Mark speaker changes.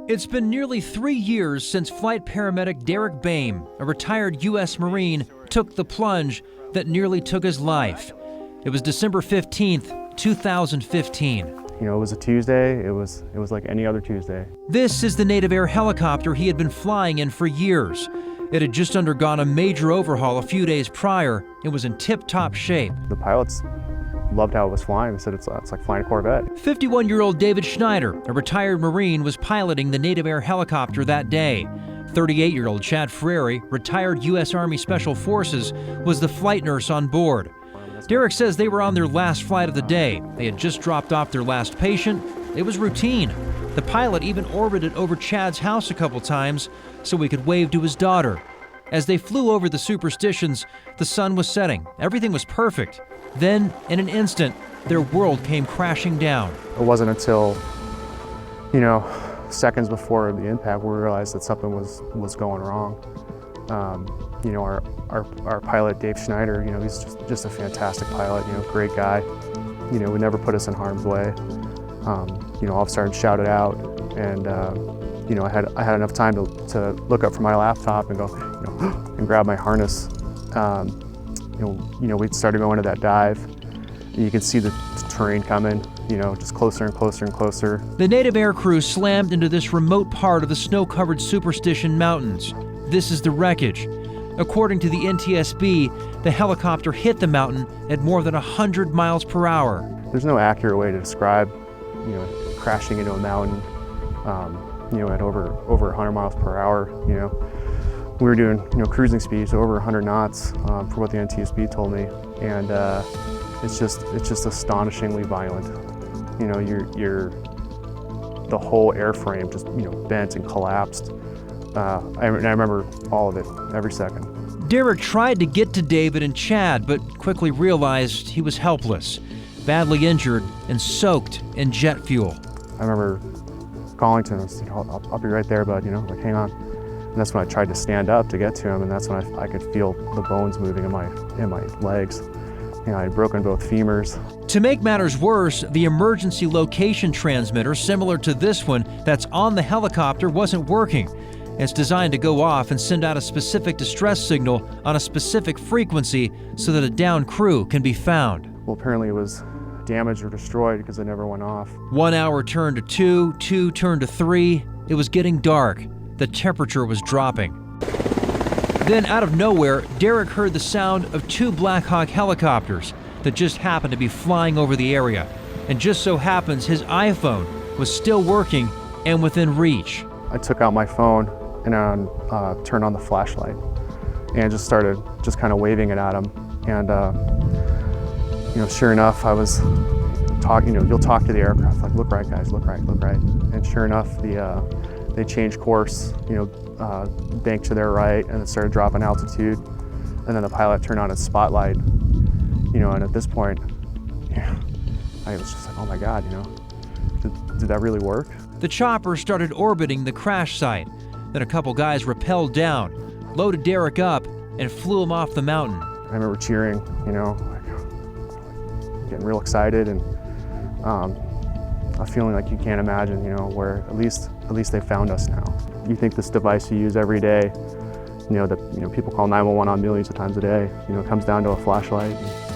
Speaker 1: It's been nearly 3 years since flight paramedic Derek Boehm, a retired U.S. Marine, took the plunge that nearly took his life. It was December 15th, 2015.
Speaker 2: You know, it was a Tuesday. It was like any other Tuesday.
Speaker 1: This is the Native Air helicopter he had been flying in for years. It had just undergone a major overhaul a few days prior. It was in tip-top shape.
Speaker 2: The pilots loved how it was flying. They said it's like flying a Corvette.
Speaker 1: 51-year-old David Schneider, a retired Marine, was piloting the Native Air helicopter that day. 38-year-old Chad Frary, retired U.S. Army Special Forces, was the flight nurse on board. Derek says they were on their last flight of the day. They had just dropped off their last patient. It was routine. The pilot even orbited over Chad's house a couple times so he could wave to his daughter. As they flew over the Superstitions, the sun was setting. Everything was perfect. Then, in an instant, their world came crashing down.
Speaker 2: It wasn't until, seconds before the impact we realized that something was going wrong. Our pilot, Dave Schneider, he's just a fantastic pilot, great guy. Would never put us in harm's way. All of a sudden shouted out, and I had enough time to look up from my laptop and go, and grab my harness. We started going to that dive. You could see the terrain coming, just closer and closer and closer.
Speaker 1: The Native Air crew slammed into this remote part of the snow-covered Superstition Mountains. This is the wreckage. According to the NTSB, the helicopter hit the mountain at more than 100 miles per hour.
Speaker 2: There's no accurate way to describe, crashing into a mountain, at over 100 miles per hour. We were doing, cruising speeds over 100 knots for what the NTSB told me, and it's just astonishingly violent. The whole airframe just bent and collapsed. I remember all of it, every second.
Speaker 1: Derek tried to get to David and Chad, but quickly realized he was helpless, badly injured and soaked in jet fuel.
Speaker 2: I remember calling to him and said, I'll be right there, bud, hang on. And that's when I tried to stand up to get to him, and that's when I could feel the bones moving in my legs. I had broken both femurs.
Speaker 1: To make matters worse, the emergency location transmitter, similar to this one that's on the helicopter, wasn't working. It's designed to go off and send out a specific distress signal on a specific frequency so that a downed crew can be found.
Speaker 2: Well, apparently it was damaged or destroyed because it never went off.
Speaker 1: 1 hour turned to 2, 2 turned to 3. It was getting dark. The temperature was dropping. Then, out of nowhere, Derek heard the sound of 2 Black Hawk helicopters that just happened to be flying over the area. And just so happens his iPhone was still working and within reach.
Speaker 2: I took out my phone and turned on the flashlight and just started kind of waving it at him. And sure enough, I was talking. You'll talk to the aircraft like, "Look right, guys, look right, look right." And sure enough, they changed course. Banked to their right, and it started dropping altitude. And then the pilot turned on his spotlight. And at this point, I was just like, "Oh my God, did that really work?"
Speaker 1: The chopper started orbiting the crash site. Then a couple guys rappelled down, loaded Derek up, and flew him off the mountain.
Speaker 2: I remember cheering, getting real excited, and a feeling like you can't imagine, where at least they found us now. You think this device you use every day, that people call 911 on millions of times a day, comes down to a flashlight.